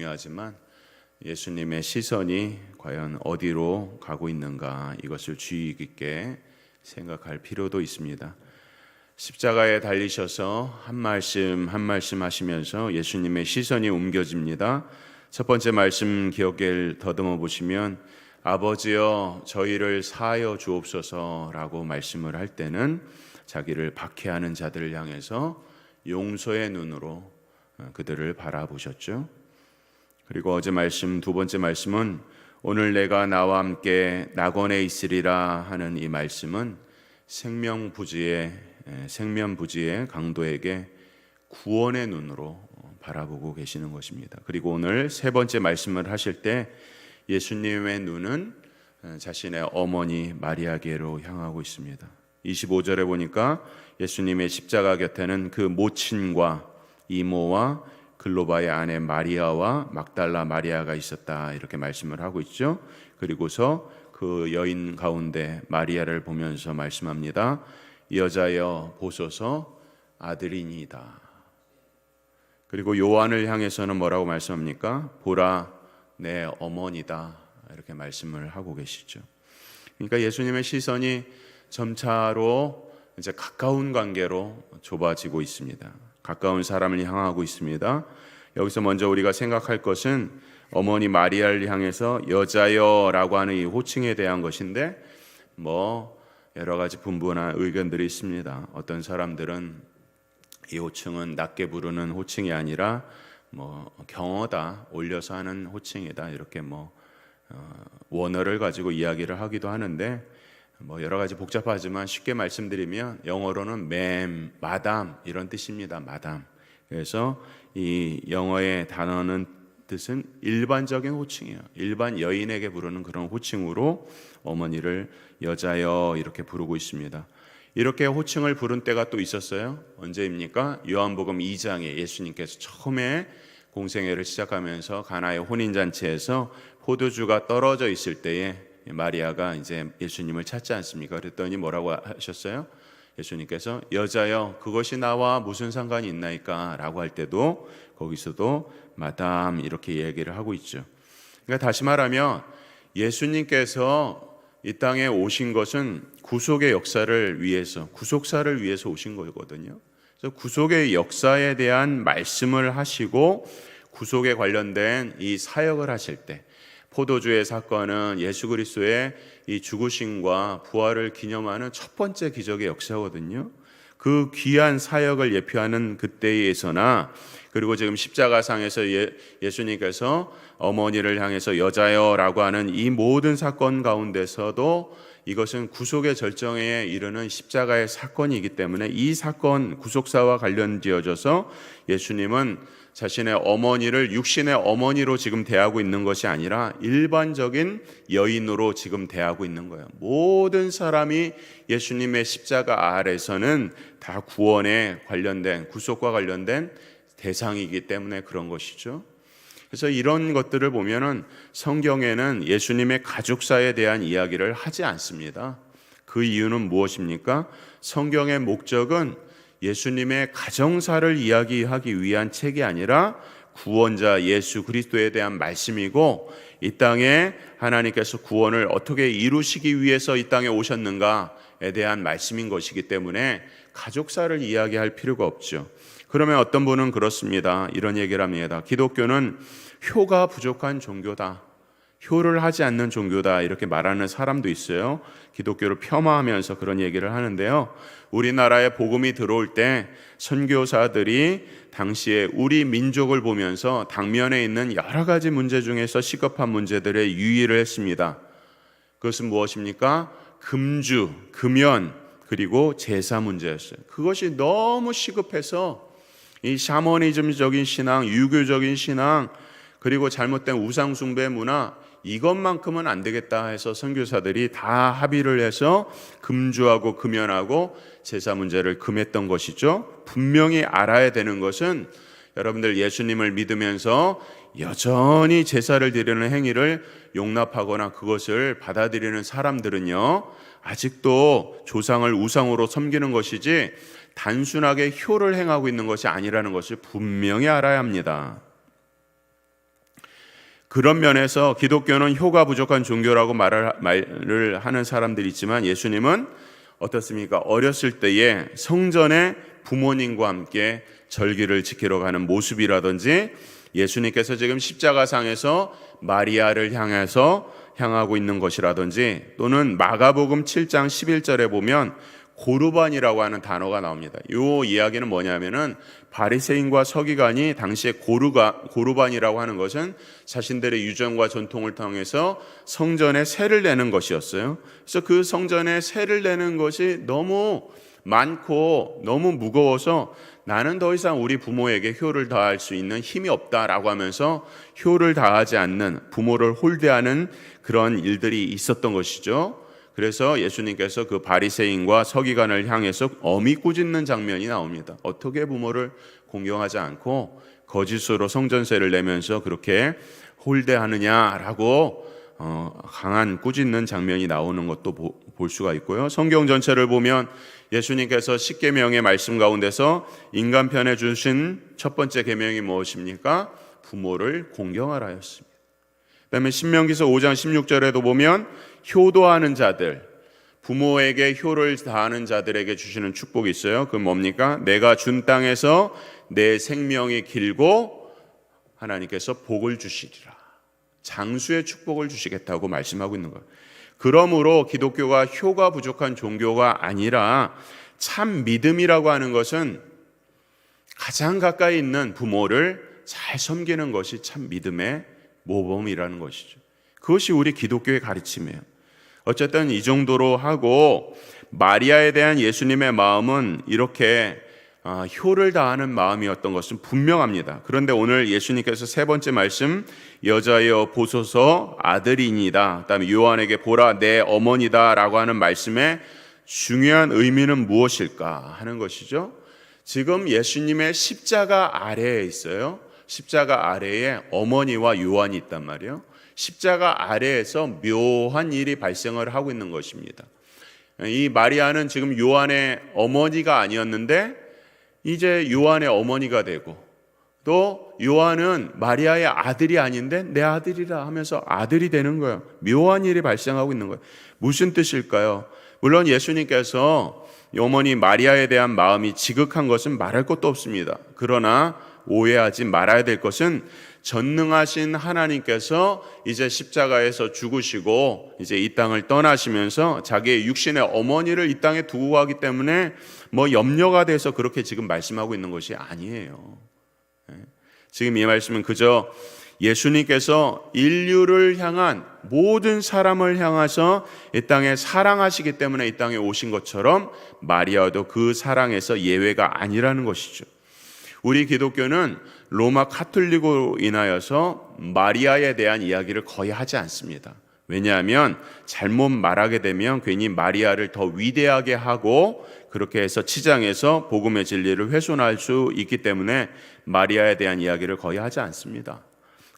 중요하지만 예수님의 시선이 과연 어디로 가고 있는가, 이것을 주의 깊게 생각할 필요도 있습니다. 십자가에 달리셔서 한 말씀 한 말씀 하시면서 예수님의 시선이 옮겨집니다. 첫 번째 말씀 기억을 더듬어 보시면 아버지여 저희를 사하여 주옵소서라고 말씀을 할 때는 자기를 박해하는 자들을 향해서 용서의 눈으로 그들을 바라보셨죠. 그리고 어제 말씀 두 번째 말씀은 오늘 내가 나와 함께 낙원에 있으리라 하는 이 말씀은 생명부지의 강도에게 구원의 눈으로 바라보고 계시는 것입니다. 그리고 오늘 세 번째 말씀을 하실 때 예수님의 눈은 자신의 어머니 마리아에게로 향하고 있습니다. 25절에 보니까 예수님의 십자가 곁에는 그 모친과 이모와 글로바의 아내 마리아와 막달라 마리아가 있었다, 이렇게 말씀을 하고 있죠. 그리고서 그 여인 가운데 마리아를 보면서 말씀합니다. 여자여 보소서 아들이니이다. 그리고 요한을 향해서는 뭐라고 말씀합니까? 보라 내 어머니다, 이렇게 말씀을 하고 계시죠. 그러니까 예수님의 시선이 점차로 이제 가까운 관계로 좁아지고 있습니다. 가까운 사람을 향하고 있습니다. 여기서 먼저 우리가 생각할 것은 어머니 마리아를 향해서 여자여라고 하는 이 호칭에 대한 것인데, 여러 가지 분분한 의견들이 있습니다. 어떤 사람들은 이 호칭은 낮게 부르는 호칭이 아니라 경어다, 올려서 하는 호칭이다, 이렇게 원어를 가지고 이야기를 하기도 하는데, 여러 가지 복잡하지만 쉽게 말씀드리면 영어로는 맴, 마담 이런 뜻입니다. 마담. 그래서 이 영어의 단어는 뜻은 일반적인 호칭이에요. 일반 여인에게 부르는 그런 호칭으로 어머니를 여자여 이렇게 부르고 있습니다. 이렇게 호칭을 부른 때가 또 있었어요. 언제입니까? 요한복음 2장에 예수님께서 처음에 공생애를 시작하면서 가나의 혼인잔치에서 포도주가 떨어져 있을 때에 마리아가 이제 예수님을 찾지 않습니까? 그랬더니 뭐라고 하셨어요? 예수님께서 여자여 그것이 나와 무슨 상관이 있나이까? 라고 할 때도 거기서도 마담 이렇게 얘기를 하고 있죠. 그러니까 다시 말하면 예수님께서 이 땅에 오신 것은 구속의 역사를 위해서, 구속사를 위해서 오신 거거든요. 그래서 구속의 역사에 대한 말씀을 하시고 구속에 관련된 이 사역을 하실 때, 포도주의 사건은 예수 그리스도의 이 죽으심과 부활을 기념하는 첫 번째 기적의 역사거든요. 그 귀한 사역을 예표하는 그때에서나, 그리고 지금 십자가상에서 예수님께서 어머니를 향해서 여자여라고 하는 이 모든 사건 가운데서도 이것은 구속의 절정에 이르는 십자가의 사건이기 때문에 이 사건 구속사와 관련지어져서 예수님은 자신의 어머니를 육신의 어머니로 지금 대하고 있는 것이 아니라 일반적인 여인으로 지금 대하고 있는 거예요. 모든 사람이 예수님의 십자가 아래서는 다 구원에 관련된, 구속과 관련된 대상이기 때문에 그런 것이죠. 그래서 이런 것들을 보면은 성경에는 예수님의 가족사에 대한 이야기를 하지 않습니다. 그 이유는 무엇입니까? 성경의 목적은 예수님의 가정사를 이야기하기 위한 책이 아니라 구원자 예수 그리스도에 대한 말씀이고, 이 땅에 하나님께서 구원을 어떻게 이루시기 위해서 이 땅에 오셨는가에 대한 말씀인 것이기 때문에 가족사를 이야기할 필요가 없죠. 그러면 어떤 분은 그렇습니다. 이런 얘기를 합니다. 기독교는 효가 부족한 종교다, 효를 하지 않는 종교다, 이렇게 말하는 사람도 있어요. 기독교를 폄하하면서 그런 얘기를 하는데요. 우리나라에 복음이 들어올 때 선교사들이 당시에 우리 민족을 보면서 당면에 있는 여러 가지 문제 중에서 시급한 문제들에 유의를 했습니다. 그것은 무엇입니까? 금주, 금연, 그리고 제사 문제였어요. 그것이 너무 시급해서 이 샤머니즘적인 신앙, 유교적인 신앙, 그리고 잘못된 우상숭배 문화, 이것만큼은 안 되겠다 해서 선교사들이 다 합의를 해서 금주하고 금연하고 제사 문제를 금했던 것이죠. 분명히 알아야 되는 것은 여러분들 예수님을 믿으면서 여전히 제사를 드리는 행위를 용납하거나 그것을 받아들이는 사람들은요, 아직도 조상을 우상으로 섬기는 것이지 단순하게 효를 행하고 있는 것이 아니라는 것을 분명히 알아야 합니다. 그런 면에서 기독교는 효가 부족한 종교라고 말을 하는 사람들이 있지만 예수님은 어떻습니까? 어렸을 때에 성전에 부모님과 함께 절기를 지키러 가는 모습이라든지 예수님께서 지금 십자가상에서 마리아를 향하고 있는 것이라든지 또는 마가복음 7장 11절에 보면 고르반이라고 하는 단어가 나옵니다. 이 이야기는 뭐냐면은 바리새인과 서기관이 당시에 고르반이라고 하는 것은 자신들의 유전과 전통을 통해서 성전에 세를 내는 것이었어요. 그래서 그 성전에 세를 내는 것이 너무 많고 너무 무거워서 나는 더 이상 우리 부모에게 효를 다할 수 있는 힘이 없다라고 하면서 효를 다하지 않는 부모를 홀대하는 그런 일들이 있었던 것이죠. 그래서 예수님께서 그 바리새인과 서기관을 향해서 엄히 꾸짖는 장면이 나옵니다. 어떻게 부모를 공경하지 않고 거짓으로 성전세를 내면서 그렇게 홀대하느냐라고 강한 꾸짖는 장면이 나오는 것도 볼 수가 있고요. 성경 전체를 보면 예수님께서 십계명의 말씀 가운데서 인간편에 주신 첫 번째 계명이 무엇입니까? 부모를 공경하라 였습니다. 그다음에 신명기서 5장 16절에도 보면 효도하는 자들, 부모에게 효를 다하는 자들에게 주시는 축복이 있어요. 그건 뭡니까? 내가 준 땅에서 내 생명이 길고 하나님께서 복을 주시리라. 장수의 축복을 주시겠다고 말씀하고 있는 거예요. 그러므로 기독교가 효가 부족한 종교가 아니라 참 믿음이라고 하는 것은 가장 가까이 있는 부모를 잘 섬기는 것이 참 믿음의 모범이라는 것이죠. 그것이 우리 기독교의 가르침이에요. 어쨌든 이 정도로 하고 마리아에 대한 예수님의 마음은 이렇게 효를 다하는 마음이었던 것은 분명합니다. 그런데 오늘 예수님께서 세 번째 말씀 여자여 보소서 아들이니이다, 그다음에 요한에게 보라 내 어머니다 라고 하는 말씀의 중요한 의미는 무엇일까 하는 것이죠. 지금 예수님의 십자가 아래에 있어요. 십자가 아래에 어머니와 요한이 있단 말이에요. 십자가 아래에서 묘한 일이 발생을 하고 있는 것입니다. 이 마리아는 지금 요한의 어머니가 아니었는데 이제 요한의 어머니가 되고, 또 요한은 마리아의 아들이 아닌데 내 아들이라 하면서 아들이 되는 거예요. 묘한 일이 발생하고 있는 거예요. 무슨 뜻일까요? 물론 예수님께서 어머니 마리아에 대한 마음이 지극한 것은 말할 것도 없습니다. 그러나 오해하지 말아야 될 것은 전능하신 하나님께서 이제 십자가에서 죽으시고 이제 이 땅을 떠나시면서 자기의 육신의 어머니를 이 땅에 두고 가기 때문에 뭐 염려가 돼서 그렇게 지금 말씀하고 있는 것이 아니에요. 지금 이 말씀은 그저 예수님께서 인류를 향한 모든 사람을 향해서 이 땅에 사랑하시기 때문에 이 땅에 오신 것처럼 마리아도 그 사랑에서 예외가 아니라는 것이죠. 우리 기독교는 로마 카톨릭으로 인하여서 마리아에 대한 이야기를 거의 하지 않습니다. 왜냐하면 잘못 말하게 되면 괜히 마리아를 더 위대하게 하고 그렇게 해서 치장해서 복음의 진리를 훼손할 수 있기 때문에 마리아에 대한 이야기를 거의 하지 않습니다.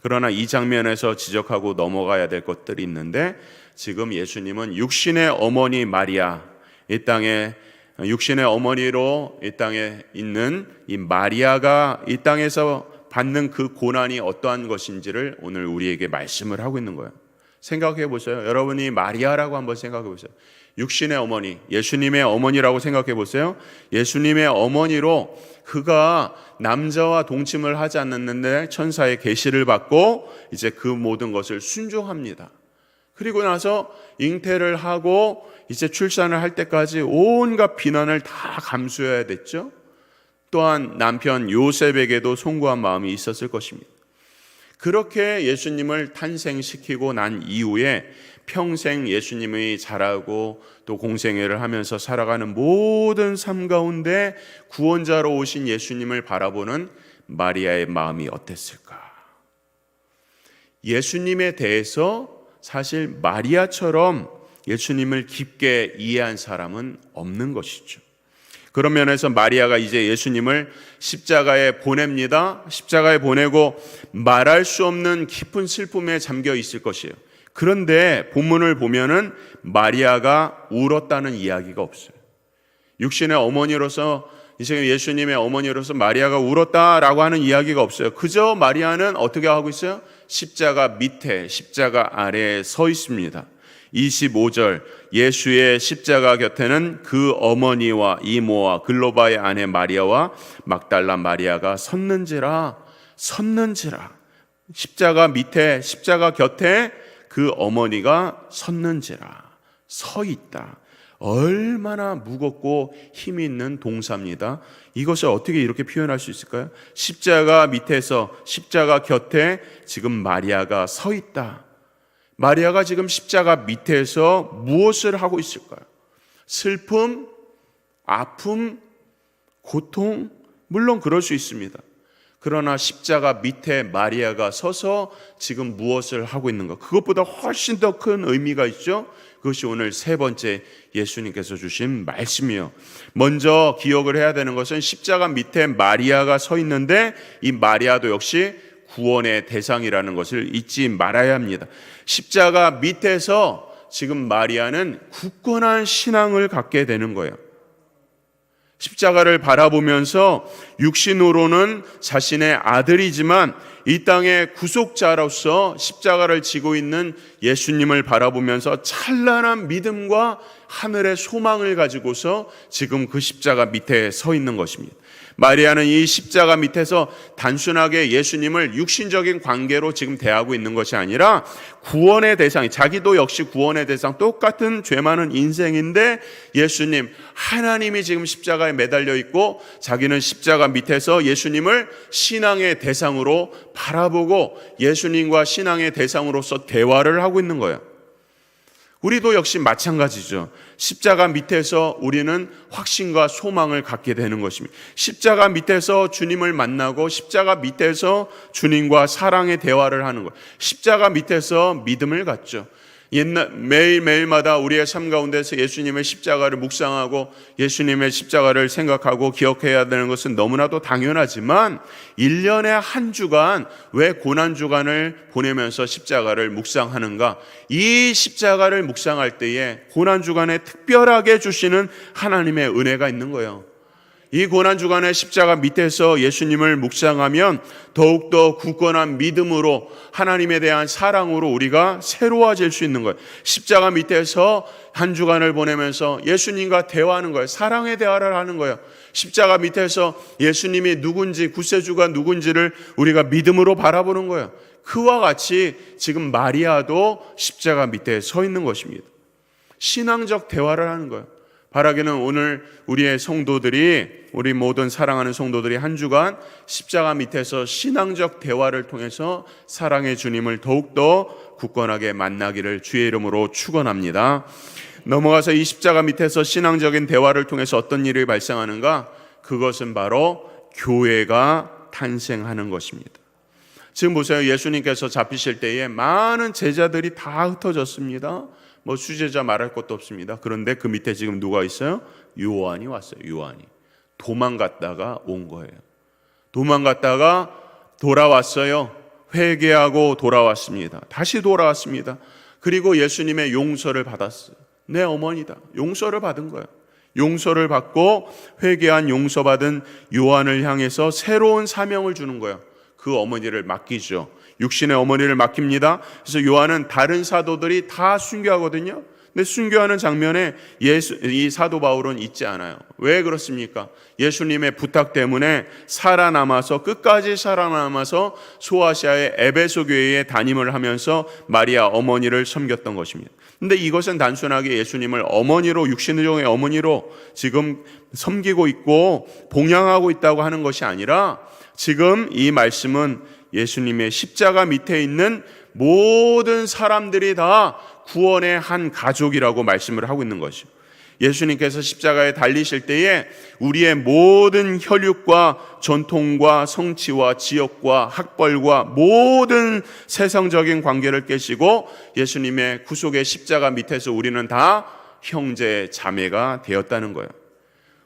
그러나 이 장면에서 지적하고 넘어가야 될 것들이 있는데, 지금 예수님은 육신의 어머니 마리아, 이 땅에 육신의 어머니로 이 땅에 있는 이 마리아가 이 땅에서 받는 그 고난이 어떠한 것인지를 오늘 우리에게 말씀을 하고 있는 거예요. 생각해 보세요. 여러분이 마리아라고 한번 생각해 보세요. 육신의 어머니, 예수님의 어머니라고 생각해 보세요. 예수님의 어머니로 그가 남자와 동침을 하지 않았는데 천사의 계시를 받고 이제 그 모든 것을 순종합니다. 그리고 나서 잉태를 하고 이제 출산을 할 때까지 온갖 비난을 다 감수해야 됐죠. 또한 남편 요셉에게도 송구한 마음이 있었을 것입니다. 그렇게 예수님을 탄생시키고 난 이후에 평생 예수님이 자라고 또 공생애를 하면서 살아가는 모든 삶 가운데 구원자로 오신 예수님을 바라보는 마리아의 마음이 어땠을까? 예수님에 대해서 사실 마리아처럼 예수님을 깊게 이해한 사람은 없는 것이죠. 그런 면에서 마리아가 이제 예수님을 십자가에 보냅니다. 십자가에 보내고 말할 수 없는 깊은 슬픔에 잠겨 있을 것이에요. 그런데 본문을 보면은 마리아가 울었다는 이야기가 없어요. 육신의 어머니로서 이제 예수님의 어머니로서 마리아가 울었다라고 하는 이야기가 없어요. 그저 마리아는 어떻게 하고 있어요? 십자가 밑에, 십자가 아래에 서 있습니다. 25절, 예수의 십자가 곁에는 그 어머니와 이모와 글로바의 아내 마리아와 막달라 마리아가 섰는지라. 십자가 밑에, 십자가 곁에 그 어머니가 섰는지라. 서 있다. 얼마나 무겁고 힘이 있는 동사입니다. 이것을 어떻게 이렇게 표현할 수 있을까요? 십자가 밑에서, 십자가 곁에 지금 마리아가 서 있다. 마리아가 지금 십자가 밑에서 무엇을 하고 있을까요? 슬픔, 아픔, 고통, 물론 그럴 수 있습니다. 그러나 십자가 밑에 마리아가 서서 지금 무엇을 하고 있는가? 그것보다 훨씬 더 큰 의미가 있죠. 그것이 오늘 세 번째 예수님께서 주신 말씀이요. 먼저 기억을 해야 되는 것은 십자가 밑에 마리아가 서 있는데 이 마리아도 역시 구원의 대상이라는 것을 잊지 말아야 합니다. 십자가 밑에서 지금 마리아는 굳건한 신앙을 갖게 되는 거예요. 십자가를 바라보면서 육신으로는 자신의 아들이지만 이 땅의 구속자로서 십자가를 지고 있는 예수님을 바라보면서 찬란한 믿음과 하늘의 소망을 가지고서 지금 그 십자가 밑에 서 있는 것입니다. 마리아는 이 십자가 밑에서 단순하게 예수님을 육신적인 관계로 지금 대하고 있는 것이 아니라 구원의 대상, 자기도 역시 구원의 대상, 똑같은 죄 많은 인생인데 예수님, 하나님이 지금 십자가에 매달려 있고 자기는 십자가 밑에서 예수님을 신앙의 대상으로 바라보고 예수님과 신앙의 대상으로서 대화를 하고 있는 거예요. 우리도 역시 마찬가지죠. 십자가 밑에서 우리는 확신과 소망을 갖게 되는 것입니다. 십자가 밑에서 주님을 만나고 십자가 밑에서 주님과 사랑의 대화를 하는 것. 십자가 밑에서 믿음을 갖죠. 매일매일마다 우리의 삶 가운데서 예수님의 십자가를 묵상하고 예수님의 십자가를 생각하고 기억해야 되는 것은 너무나도 당연하지만 1년에 한 주간 왜 고난주간을 보내면서 십자가를 묵상하는가? 이 십자가를 묵상할 때에 고난주간에 특별하게 주시는 하나님의 은혜가 있는 거예요. 이 고난주간의 십자가 밑에서 예수님을 묵상하면 더욱더 굳건한 믿음으로 하나님에 대한 사랑으로 우리가 새로워질 수 있는 거예요. 십자가 밑에서 한 주간을 보내면서 예수님과 대화하는 거예요. 사랑의 대화를 하는 거예요. 십자가 밑에서 예수님이 누군지, 구세주가 누군지를 우리가 믿음으로 바라보는 거예요. 그와 같이 지금 마리아도 십자가 밑에 서 있는 것입니다. 신앙적 대화를 하는 거예요. 바라기는 오늘 우리의 성도들이, 우리 모든 사랑하는 성도들이 한 주간 십자가 밑에서 신앙적 대화를 통해서 사랑의 주님을 더욱더 굳건하게 만나기를 주의 이름으로 축원합니다. 넘어가서 이 십자가 밑에서 신앙적인 대화를 통해서 어떤 일이 발생하는가? 그것은 바로 교회가 탄생하는 것입니다. 지금 보세요. 예수님께서 잡히실 때에 많은 제자들이 다 흩어졌습니다. 뭐 수제자 말할 것도 없습니다. 그런데 그 밑에 지금 누가 있어요? 요한이 왔어요. 요한이 도망갔다가 온 거예요. 도망갔다가 돌아왔어요. 회개하고 돌아왔습니다. 다시 돌아왔습니다. 그리고 예수님의 용서를 받았어요. 내 어머니다. 용서를 받은 거예요. 용서를 받고 회개한 용서받은 요한을 향해서 새로운 사명을 주는 거예요. 그 어머니를 맡기죠. 육신의 어머니를 맡깁니다. 그래서 요한은 다른 사도들이 다 순교하거든요. 근데 순교하는 장면에 이 사도 바울은 있지 않아요. 왜 그렇습니까? 예수님의 부탁 때문에 끝까지 살아남아서 소아시아의 에베소 교회에 담임을 하면서 마리아 어머니를 섬겼던 것입니다. 근데 이것은 단순하게 예수님을 어머니로, 육신의 어머니로 지금 섬기고 있고 봉양하고 있다고 하는 것이 아니라 지금 이 말씀은 예수님의 십자가 밑에 있는 모든 사람들이 다 구원의 한 가족이라고 말씀을 하고 있는 것이죠. 예수님께서 십자가에 달리실 때에 우리의 모든 혈육과 전통과 성취와 지역과 학벌과 모든 세상적인 관계를 깨시고 예수님의 구속의 십자가 밑에서 우리는 다 형제 자매가 되었다는 거예요.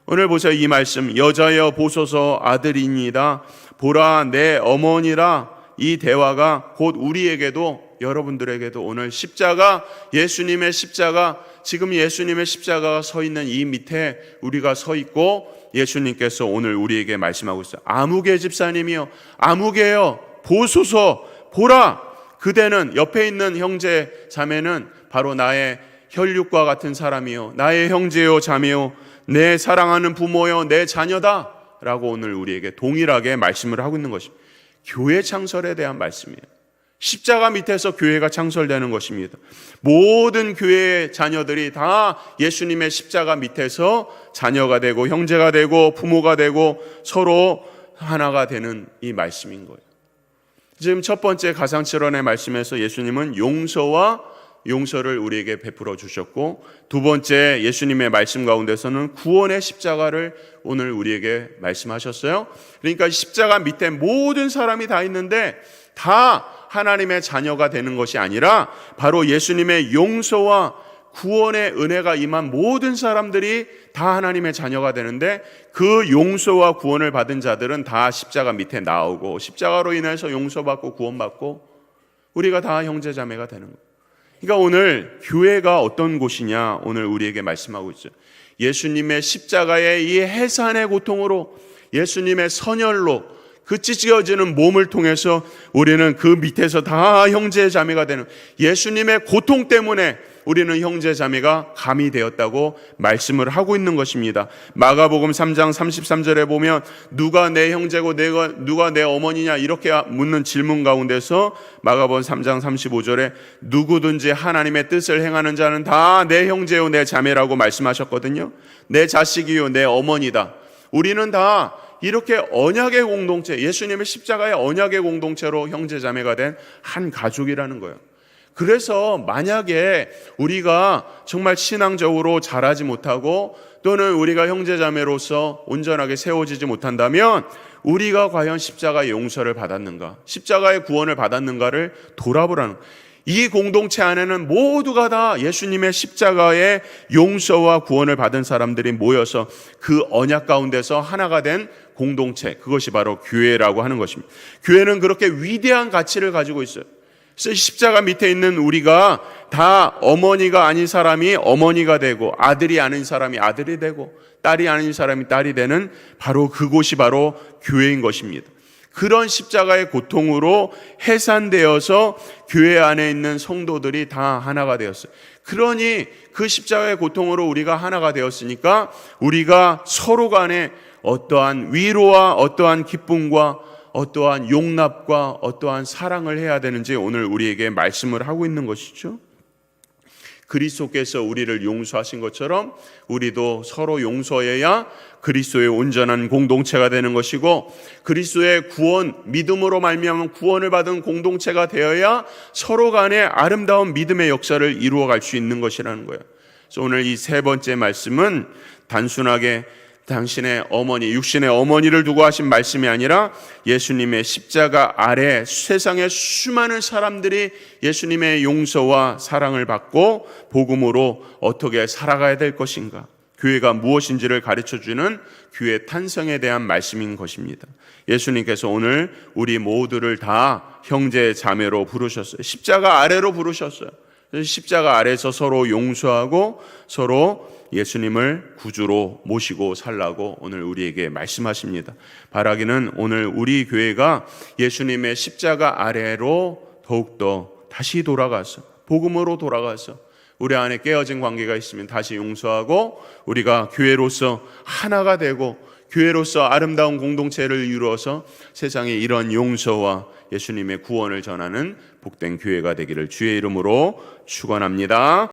오늘 보세요. 이 말씀, 여자여 보소서 아들이니이다. 보라 내 어머니라. 이 대화가 곧 우리에게도, 여러분들에게도 오늘 십자가, 예수님의 십자가, 지금 예수님의 십자가가 서 있는 이 밑에 우리가 서 있고 예수님께서 오늘 우리에게 말씀하고 있어요. 아무개 집사님이요, 아무개요, 보소서, 보라. 그대는 옆에 있는 형제 자매는 바로 나의 혈육과 같은 사람이요, 나의 형제요 자매요, 내 사랑하는 부모요, 내 자녀다 라고 오늘 우리에게 동일하게 말씀을 하고 있는 것입니다. 교회 창설에 대한 말씀이에요. 십자가 밑에서 교회가 창설되는 것입니다. 모든 교회의 자녀들이 다 예수님의 십자가 밑에서 자녀가 되고 형제가 되고 부모가 되고 서로 하나가 되는 이 말씀인 거예요. 지금 첫 번째 가상칠언의 말씀에서 예수님은 용서를 우리에게 베풀어 주셨고, 두 번째 예수님의 말씀 가운데서는 구원의 십자가를 오늘 우리에게 말씀하셨어요. 그러니까 십자가 밑에 모든 사람이 다 있는데 다 하나님의 자녀가 되는 것이 아니라 바로 예수님의 용서와 구원의 은혜가 임한 모든 사람들이 다 하나님의 자녀가 되는데, 그 용서와 구원을 받은 자들은 다 십자가 밑에 나오고 십자가로 인해서 용서받고 구원받고 우리가 다 형제자매가 되는 거예요. 그러니까 오늘 교회가 어떤 곳이냐 오늘 우리에게 말씀하고 있어요. 예수님의 십자가의 이 해산의 고통으로, 예수님의 선혈로 그 찢어지는 몸을 통해서 우리는 그 밑에서 다 형제자매가 되는, 예수님의 고통 때문에 우리는 형제자매가 감이 되었다고 말씀을 하고 있는 것입니다. 마가복음 3장 33절에 보면 누가 내 형제고 누가 내 어머니냐 이렇게 묻는 질문 가운데서 마가복음 3장 35절에 누구든지 하나님의 뜻을 행하는 자는 다 내 형제요 내 자매라고 말씀하셨거든요. 내 자식이요 내 어머니다. 우리는 다 이렇게 언약의 공동체, 예수님의 십자가의 언약의 공동체로 형제자매가 된 한 가족이라는 거예요. 그래서 만약에 우리가 정말 신앙적으로 자라지 못하고 또는 우리가 형제자매로서 온전하게 세워지지 못한다면 우리가 과연 십자가의 용서를 받았는가, 십자가의 구원을 받았는가를 돌아보라는 거예요. 이 공동체 안에는 모두가 다 예수님의 십자가의 용서와 구원을 받은 사람들이 모여서 그 언약 가운데서 하나가 된 공동체, 그것이 바로 교회라고 하는 것입니다. 교회는 그렇게 위대한 가치를 가지고 있어요. 그래서 십자가 밑에 있는 우리가 다 어머니가 아닌 사람이 어머니가 되고, 아들이 아닌 사람이 아들이 되고, 딸이 아닌 사람이 딸이 되는 바로 그곳이 바로 교회인 것입니다. 그런 십자가의 고통으로 해산되어서 교회 안에 있는 성도들이 다 하나가 되었어요. 그러니 그 십자가의 고통으로 우리가 하나가 되었으니까 우리가 서로 간에 어떠한 위로와 어떠한 기쁨과 어떠한 용납과 어떠한 사랑을 해야 되는지 오늘 우리에게 말씀을 하고 있는 것이죠. 그리스도께서 우리를 용서하신 것처럼 우리도 서로 용서해야 그리스도의 온전한 공동체가 되는 것이고, 그리스도의 구원, 믿음으로 말미암아 구원을 받은 공동체가 되어야 서로 간에 아름다운 믿음의 역사를 이루어갈 수 있는 것이라는 거예요. 그래서 오늘 이 세 번째 말씀은 단순하게 당신의 어머니, 육신의 어머니를 두고 하신 말씀이 아니라 예수님의 십자가 아래 세상의 수많은 사람들이 예수님의 용서와 사랑을 받고 복음으로 어떻게 살아가야 될 것인가, 교회가 무엇인지를 가르쳐주는 교회 탄생에 대한 말씀인 것입니다. 예수님께서 오늘 우리 모두를 다 형제 자매로 부르셨어요. 십자가 아래로 부르셨어요. 십자가 아래에서 서로 용서하고 서로 예수님을 구주로 모시고 살라고 오늘 우리에게 말씀하십니다. 바라기는 오늘 우리 교회가 예수님의 십자가 아래로 더욱더 다시 돌아가서 복음으로 돌아가서 우리 안에 깨어진 관계가 있으면 다시 용서하고 우리가 교회로서 하나가 되고 교회로서 아름다운 공동체를 이루어서 세상에 이런 용서와 예수님의 구원을 전하는 복된 교회가 되기를 주의 이름으로 축원합니다.